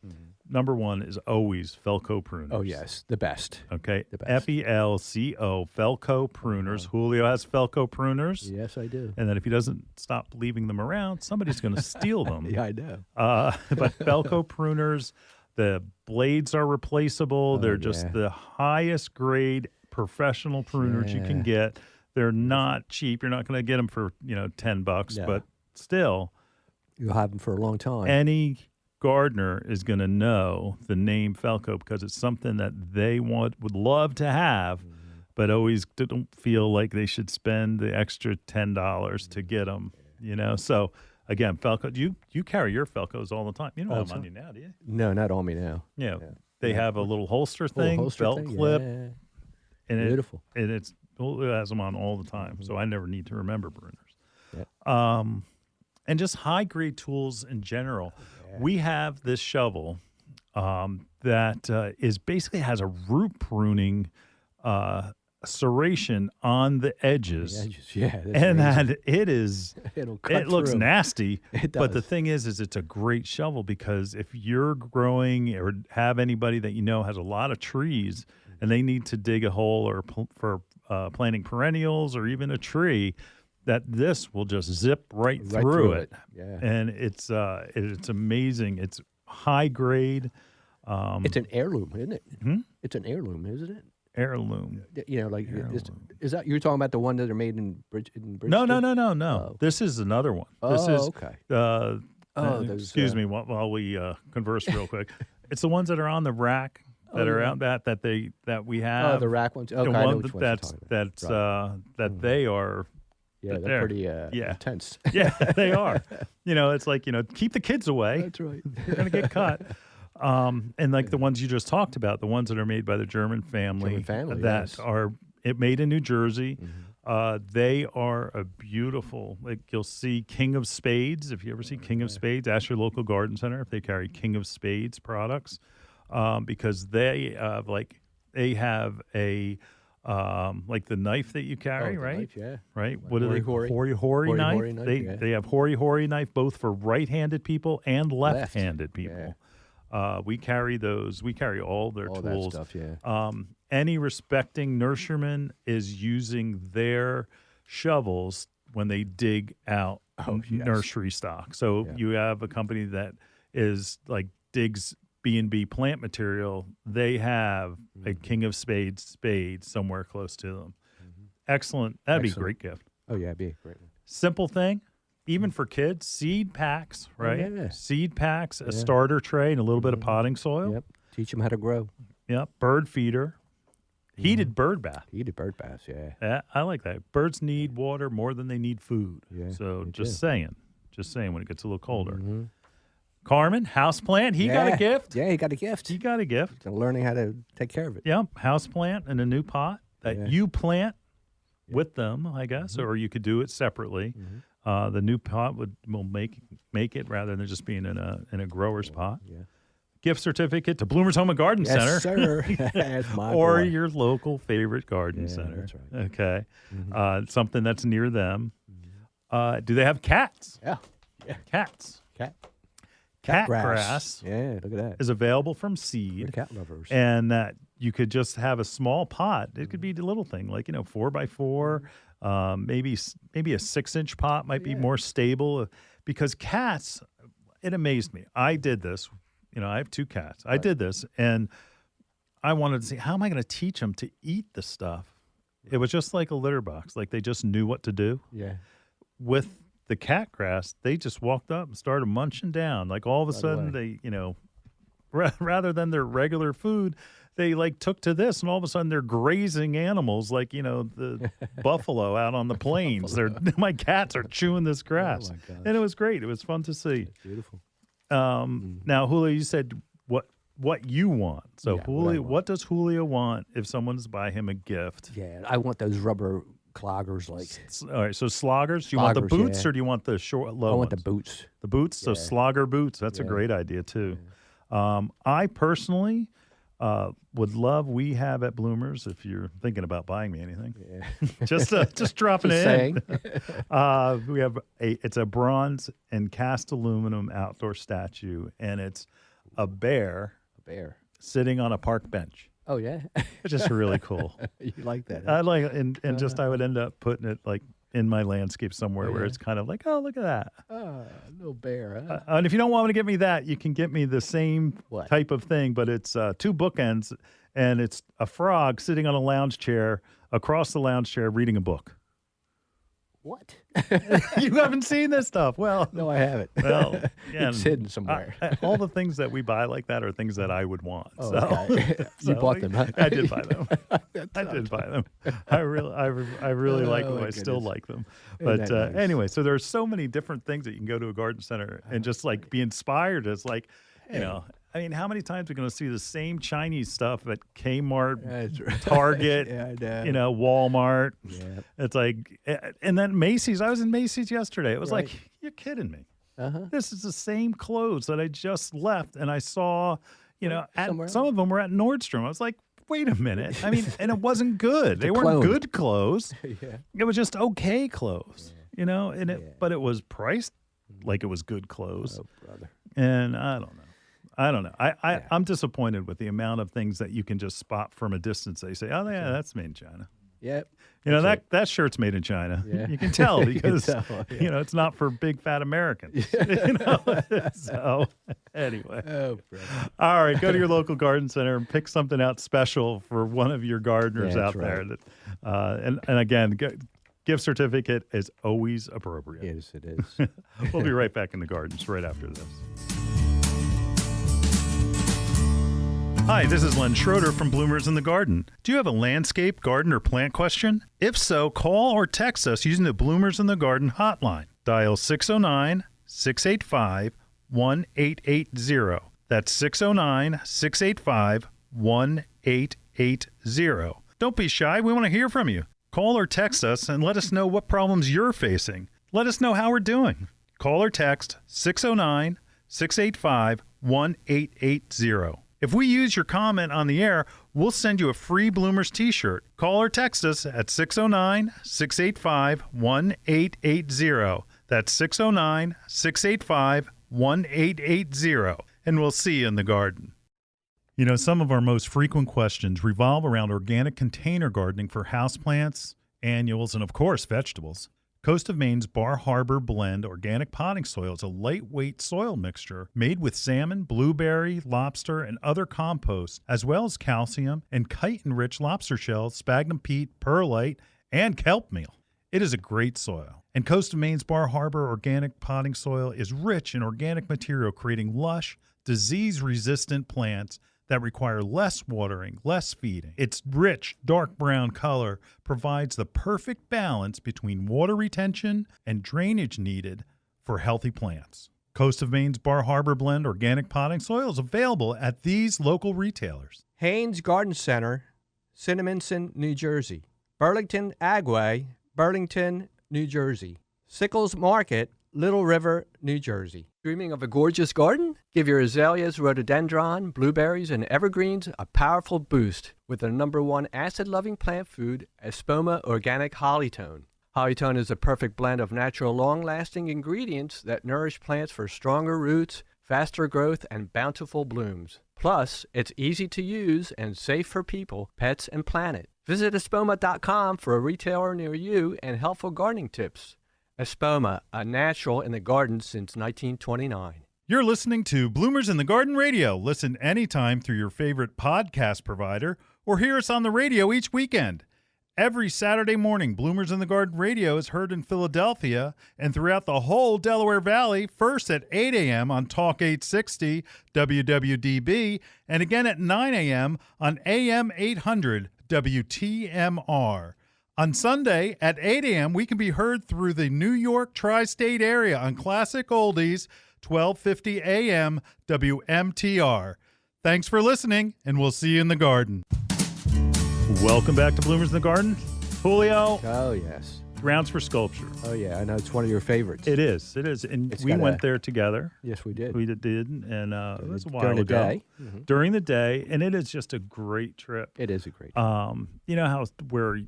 #1 is always Felco pruners. Oh, yes, the best. Okay, The best. FELCO, Felco pruners. Julio has Felco pruners. Yes, I do. And then if he doesn't stop leaving them around, somebody's going to steal them. Yeah, I know. But Felco pruners, the blades are replaceable. They're just the highest grade professional pruners you can get. They're not cheap. You're not going to get them for $10, No. but still, You'll have them for a long time. any gardener is going to know the name Felco because it's something that they would love to have, but always don't feel like they should spend the extra $10 to get them. So again, Felco. You carry your Felcos all the time. You don't have them on you now, do you? No, not on me now. Yeah. They have a little holster thing, holster belt thing, clip, yeah. and Beautiful. it has them on all the time. So I never need to remember pruners. Yeah. And just high grade tools in general. We have this shovel that is basically has a root pruning serration on the edges. Yeah, that's And amazing. that it is, It'll cut it looks through. nasty. It But the does. thing is it's a great shovel because if you're growing or have anybody that has a lot of trees and they need to dig a hole or for planting perennials or even a tree, that this will just zip right through it. Yeah. And it's amazing. It's high grade. It's an heirloom, isn't it? Hmm? It's an heirloom, isn't it? Heirloom. Is that you're talking about the one that are made in Bridgeton? No. Oh. This is another one. This Oh, is okay. those, excuse me while we converse real quick. It's the ones that are on the rack that are out that we have. Oh, the rack ones. Okay, The I know one which ones you're talking about. that they are. Yeah, there. they're pretty Yeah. intense. Yeah, they are. It's like keep the kids away. That's right. They're gonna get cut. And like the ones you just talked about, the ones that are made by the German family, that yes. are made in New Jersey. They are a beautiful, like you'll see King of Spades. If you ever see King of Spades, ask your local garden center if they carry King of Spades products, because they have a like the knife that you carry, the right? knife, yeah. Right. Like What are they? Hori knife. Hori knife, They yeah. they have hori knife both for right-handed people and left-handed people. We carry those. We carry all their All tools. that stuff, yeah. Any respecting nurseryman is using their shovels when they dig out nursery stock. So you have a company that is like digs B&B plant material. They have a King of Spades spade somewhere close to them. Excellent. That'd be a great gift. Oh, yeah, it'd be a great one. Simple thing. Even for kids, seed packs, right? yeah. Seed packs, a starter tray, and a little bit of potting soil. Yep. Teach them how to grow. Yep. Bird feeder. Heated bird bath. Heated bird baths, yeah. Yeah, I like that. Birds need water more than they need food. Yeah, so they just do. saying. Just saying when it gets a little colder. Carmen, houseplant. He got a gift. Yeah, he got a gift. He got a gift. Learning how to take care of it. Yep. Houseplant in a new pot that you plant with them, I guess, or you could do it separately. The new pot will make it rather than just being in a grower's pot. Yeah. Gift certificate to Bloomer's Home and Garden Center. Yes, sir. That's my or boy. your local favorite garden center. That's right. Okay. Something that's near them. Do they have cats? Yeah. Cats. Cat grass Yeah, look at that. is available from We're seed. cat lovers. And that you could just have a small pot. It could be the little thing, like 4x4. Maybe a 6-inch pot might be more stable. Because cats, it amazed me. I did this. I have 2 cats. I did this, and I wanted to see, how am I going to teach them to eat the stuff? It was just like a litter box. Like they just knew what to do. Yeah. With the cat grass, they just walked up and started munching down. Like all of a sudden, they, rather than their regular food, they like took to this, and all of a sudden they're grazing animals like, the buffalo out on the plains. My cats are chewing this grass. Oh, my gosh. And it was great. It was fun to see. That's beautiful. Now, Julio, you said what you want. So, Yeah, Julio, what what does Julio want if someone's buy him a gift? Yeah, I want those rubber cloggers like. All right, so sloggers. Do you want the Sloggers, boots yeah. or do you want the short, low I want the ones? boots. The boots, so Yeah. slogger boots. That's a great idea, too. I personally would love, we have at Bloomers, if you're thinking about buying me anything, just dropping Just it in. saying. We have it's a bronze and cast aluminum outdoor statue, and it's a bear Bear. sitting on a park bench. Oh, yeah? It's just really cool. You like that? I like it, and just I would end up putting it like in my landscape somewhere where it's kind of like, oh, look at that. Little bear, huh? And if you don't want to get me that, you can get me the same What? type of thing, but it's 2 bookends, and it's a frog sitting on a lounge chair across the lounge chair reading a book. What? You haven't seen this stuff. Well, No, I haven't. well, yeah, It's hidden somewhere. all the things that we buy like that are things that I would want. Oh, so, okay. You so bought them, huh? I did buy them. I did buy them. I really like them. my I still goodness. like them. Isn't But that nice? anyway, so there's so many different things that you can go to a garden center and just like be inspired. It's like, I mean, how many times are we going to see the same Chinese stuff at Kmart, That's right. Target, Yeah, I know. Walmart? Yeah. It's like, and then Macy's. I was in Macy's yesterday. It was Right. like, you're kidding me. Uh-huh. This is the same clothes that I just left, and I saw, somewhere some of them were at Nordstrom. I was like, wait a minute. I mean, and it wasn't good. They weren't clone. good clothes. Yeah. It was just okay clothes, but it was priced like it was good clothes. Oh, brother. And I don't know. I'm disappointed with the amount of things that you can just spot from a distance. They say, oh, yeah, that's made in China. Yep. That shirt's made in China. Yeah. You can tell You can because, tell, yeah. it's not for big fat Americans. So anyway. Oh, brother. All right, go to your local garden center and pick something out special for one of your gardeners Yeah, out that's there. right. That, and again, gift certificate is always appropriate. Yes, it is. We'll be right back in the gardens right after this. Hi, this is Len Schroeder from Bloomers in the Garden. Do you have a landscape, garden, or plant question? If so, call or text us using the Bloomers in the Garden hotline. Dial 609-685-1880. That's 609-685-1880. Don't be shy. We want to hear from you. Call or text us and let us know what problems you're facing. Let us know how we're doing. Call or text 609-685-1880. If we use your comment on the air, we'll send you a free Bloomers t-shirt. Call or text us at 609-685-1880. That's 609-685-1880. And we'll see you in the garden. You know, some of our most frequent questions revolve around organic container gardening for houseplants, annuals, and of course, vegetables. Coast of Maine's Bar Harbor Blend organic potting soil is a lightweight soil mixture made with salmon, blueberry, lobster, and other composts, as well as calcium and chitin-rich lobster shells, sphagnum peat, perlite, and kelp meal. It is a great soil. And Coast of Maine's Bar Harbor organic potting soil is rich in organic material, creating lush, disease-resistant plants that require less watering, less feeding. Its rich, dark brown color provides the perfect balance between water retention and drainage needed for healthy plants. Coast of Maine's Bar Harbor Blend organic potting soil is available at these local retailers. Haynes Garden Center, Cinnaminson, New Jersey. Burlington Agway, Burlington, New Jersey. Sickles Market, Little River, New Jersey. Dreaming of a gorgeous garden? Give your azaleas, rhododendron, blueberries, and evergreens a powerful boost with the #1 acid-loving plant food, Espoma Organic Hollytone. Hollytone is a perfect blend of natural, long-lasting ingredients that nourish plants for stronger roots, faster growth, and bountiful blooms. Plus, it's easy to use and safe for people, pets, and planet. Visit espoma.com for a retailer near you and helpful gardening tips. Espoma, a natural in the garden since 1929. You're listening to Bloomers in the Garden Radio. Listen anytime through your favorite podcast provider or hear us on the radio each weekend. Every Saturday morning, Bloomers in the Garden Radio is heard in Philadelphia and throughout the whole Delaware Valley, first at 8 a.m. on Talk 860 WWDB and again at 9 a.m. on AM 800 WTMR. On Sunday at 8 a.m., we can be heard through the New York tri-state area on Classic Oldies, 1250 a.m. WMTR. Thanks for listening, and we'll see you in the garden. Welcome back to Bloomers in the Garden. Julio. Oh, yes. Grounds for Sculpture. Oh, yeah. I know it's one of your favorites. It is. It is. And we went there together. Yes, we did. We did, and it was a while During the ago. day. Mm-hmm. During the day, and it is just a great trip. It is a great trip. You know how where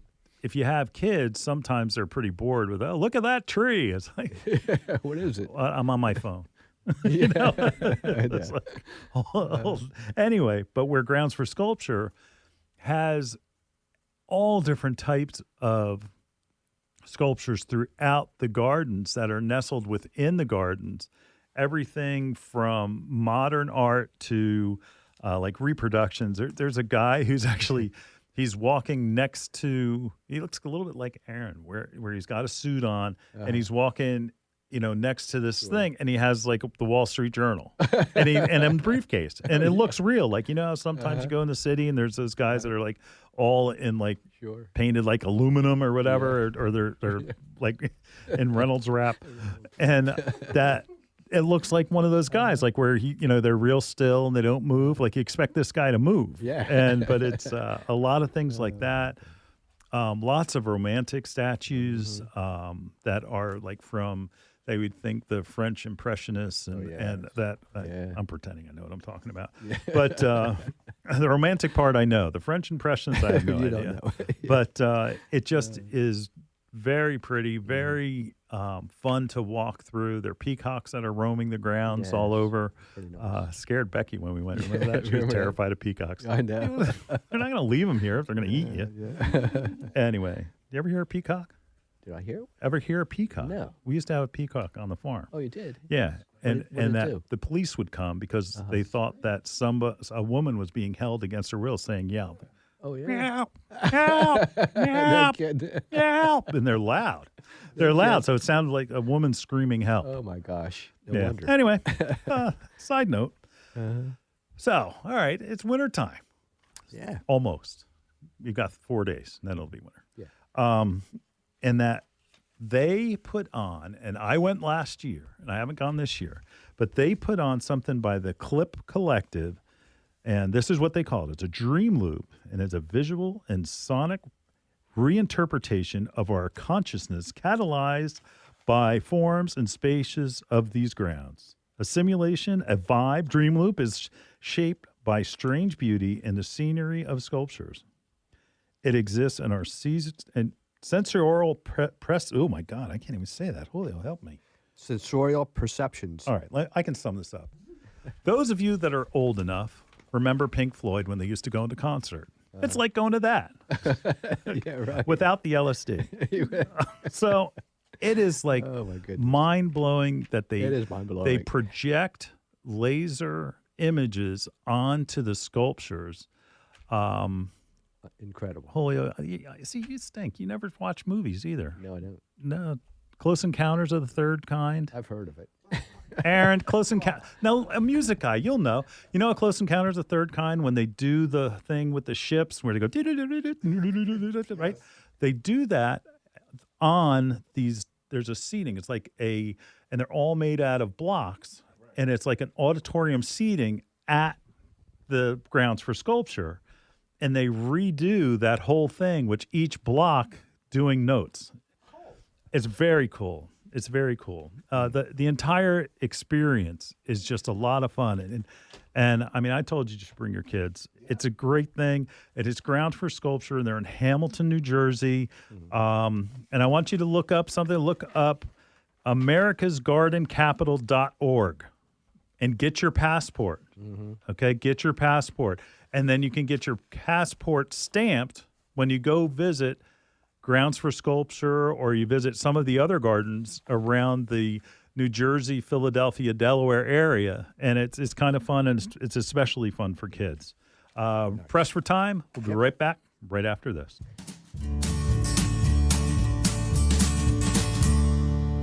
if you have kids, sometimes they're pretty bored with, oh, look at that tree. It's like, what is it? I'm on my phone. You know? It's like, anyway, but where Grounds for Sculpture has all different types of sculptures throughout the gardens that are nestled within the gardens. Everything from modern art to like reproductions. There's a guy who's actually... He's walking next to, he looks a little bit like Aaron, where he's got a suit on, and he's walking, next to this thing, and he has like the Wall Street Journal, and a briefcase, and it looks real. Like, sometimes you go in the city, and there's those guys that are like all in like painted like aluminum or whatever, or they're like in Reynolds wrap, and that. It looks like one of those guys, like where they're real still and they don't move. Like you expect this guy to move, but it's a lot of things like that. Lots of romantic statues that are like from they would think the French Impressionists and that. I'm pretending I know what I'm talking about, but the romantic part I know. The French Impressionists I have no idea. Don't know. But it just is very pretty, very. Fun to walk through. There are peacocks that are roaming the grounds all over. Nice. Scared Becky when we went. Remember that? She was terrified of peacocks. I know. They're not going to leave them here if they're going to eat you. Anyway, you ever hear a peacock? Did I hear? Ever hear a peacock? No. We used to have a peacock on the farm. Oh, you did? Yeah. What did it do? The police would come because they thought that a woman was being held against her will saying yelp. Oh, yeah. Meow, meow, meow, meow. And they're loud. They're loud, so it sounded like a woman screaming help. Oh, my gosh. No wonder. Anyway, side note. So, all right, it's winter time. Yeah. Almost. You've got 4 days, and then it'll be winter. Yeah. And that they put on, and I went last year, and I haven't gone this year, but they put on something by the Clip Collective, and this is what they call it. It's a dream loop, and it's a visual and sonic reinterpretation of our consciousness catalyzed by forms and spaces of these grounds. A simulation, a vibe, dream loop is shaped by strange beauty in the scenery of sculptures. It exists in our sensorial press. Oh my God, I can't even say that. Julio, help me. Sensorial perceptions. All right, I can sum this up. Those of you that are old enough remember Pink Floyd when they used to go into concert. It's like going to that. Yeah, right. Without the LSD. So it is like mind-blowing that It is mind-blowing. they project laser images onto the sculptures. Incredible. Julio, see, you stink. You never watch movies either. No, I don't. No. Close Encounters of the Third Kind. I've heard of it. Aaron, Close Encounters. Now, a music guy, you'll know. You know a Close Encounters of the Third Kind when they do the thing with the ships where they go, right? They do that on these, there's a seating. It's like and they're all made out of blocks. And it's like an auditorium seating at the grounds for sculpture. And they redo that whole thing, which each block doing notes. It's very cool. It's very cool. The entire experience is just a lot of fun. And I mean, I told you should bring your kids. It's a great thing. It is Grounds for Sculpture. They're in Hamilton, New Jersey. And I want you to look up something. Look up americasgardencapital.org and get your passport. Okay, get your passport. And then you can get your passport stamped when you go visit Grounds for Sculpture or you visit some of the other gardens around the New Jersey, Philadelphia, Delaware area. And it's kind of fun, and it's especially fun for kids. Press for time. We'll be right back right after this.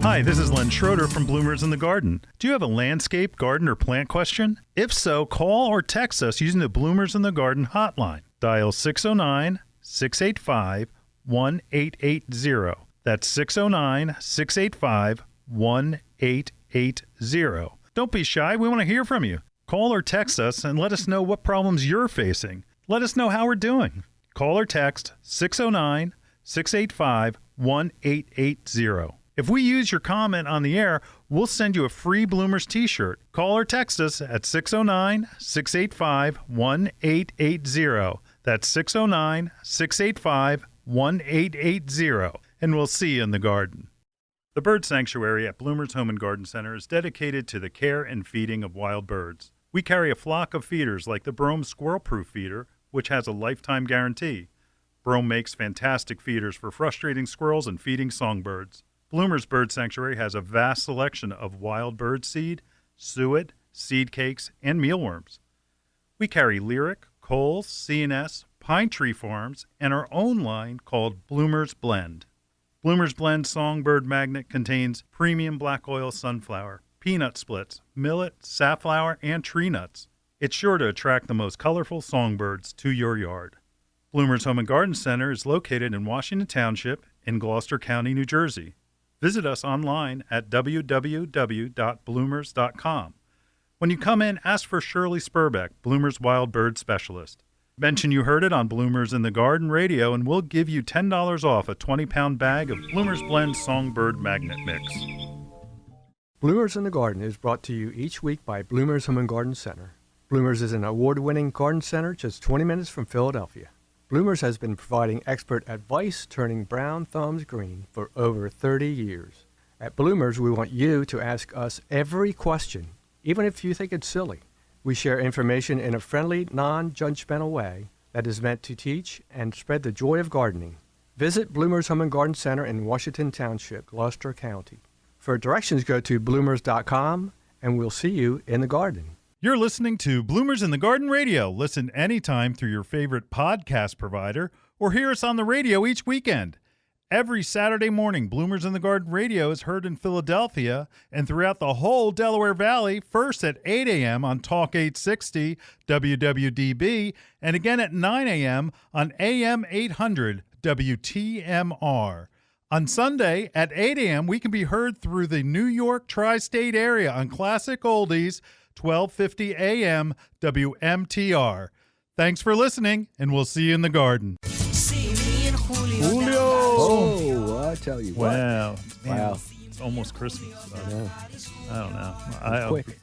Hi, this is Len Schroeder from Bloomers in the Garden. Do you have a landscape, garden, or plant question? If so, call or text us using the Bloomers in the Garden hotline. Dial 609-685-1880. That's 609-685-1880. Don't be shy. We want to hear from you. Call or text us and let us know what problems you're facing. Let us know how we're doing. Call or text 609-685-1880. If we use your comment on the air, we'll send you a free Bloomers t-shirt. Call or text us at 609-685-1880. That's 609-685-1880. And we'll see you in the garden. The Bird Sanctuary at Bloomers Home and Garden Center is dedicated to the care and feeding of wild birds. We carry a flock of feeders like the Brome Squirrel-Proof feeder, which has a lifetime guarantee. Brome makes fantastic feeders for frustrating squirrels and feeding songbirds. Bloomers Bird Sanctuary has a vast selection of wild bird seed, suet, seed cakes, and mealworms. We carry Lyric, Coles, C&S, Pine Tree Farms, and our own line called Bloomers Blend. Bloomers Blend Songbird Magnet contains premium black oil sunflower, peanut splits, millet, safflower, and tree nuts. It's sure to attract the most colorful songbirds to your yard. Bloomers Home and Garden Center is located in Washington Township in Gloucester County, New Jersey. Visit us online at www.bloomers.com. When you come in, ask for Shirley Spurbeck, Bloomers Wild Bird Specialist. Mention you heard it on Bloomers in the Garden Radio, and we'll give you $10 off a 20-pound bag of Bloomers Blend Songbird Magnet Mix. Bloomers in the Garden is brought to you each week by Bloomers Home and Garden Center. Bloomers is an award-winning garden center just 20 minutes from Philadelphia. Bloomers has been providing expert advice turning brown thumbs green for over 30 years. At Bloomers, we want you to ask us every question, even if you think it's silly. We share information in a friendly, non-judgmental way that is meant to teach and spread the joy of gardening. Visit Bloomers Home and Garden Center in Washington Township, Gloucester County. For directions, go to bloomers.com, and we'll see you in the garden. You're listening to Bloomers in the Garden Radio. Listen anytime through your favorite podcast provider or hear us on the radio each weekend. Every Saturday morning, Bloomers in the Garden Radio is heard in Philadelphia and throughout the whole Delaware Valley, first at 8 a.m. on Talk 860 WWDB and again at 9 a.m. on AM 800 WTMR. On Sunday at 8 a.m., we can be heard through the New York tri-state area on Classic Oldies 1250 AM WMTR. Thanks for listening, and we'll see you in the garden. Julio! Oh, I tell you what. Wow. Man, Wow. It's almost Christmas. I know. I don't know. Quick.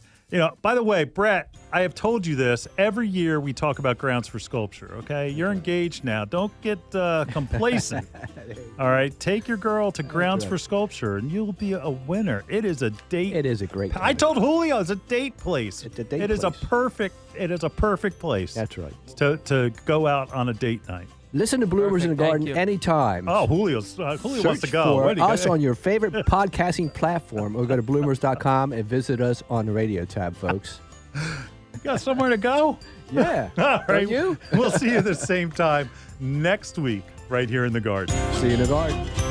By the way, Brett, I have told you this. Every year we talk about grounds for sculpture, okay? You're engaged now. Don't get complacent. All right? Take your girl to grounds for sculpture, and you'll be a winner. It is a date. It is a great place. I told Julio it's a date place. It's a date It is a place. perfect place. That's right. To go out on a date night. Listen to Bloomers in the Perfect, Garden thank you. anytime. Oh, Julio wants to go. For Where'd he go? us on your favorite podcasting platform, or go to bloomers.com and visit us on the radio tab, folks. You got somewhere to go? Yeah. All right. Don't you? We'll see you at the same time next week right here in the garden. See you in the garden.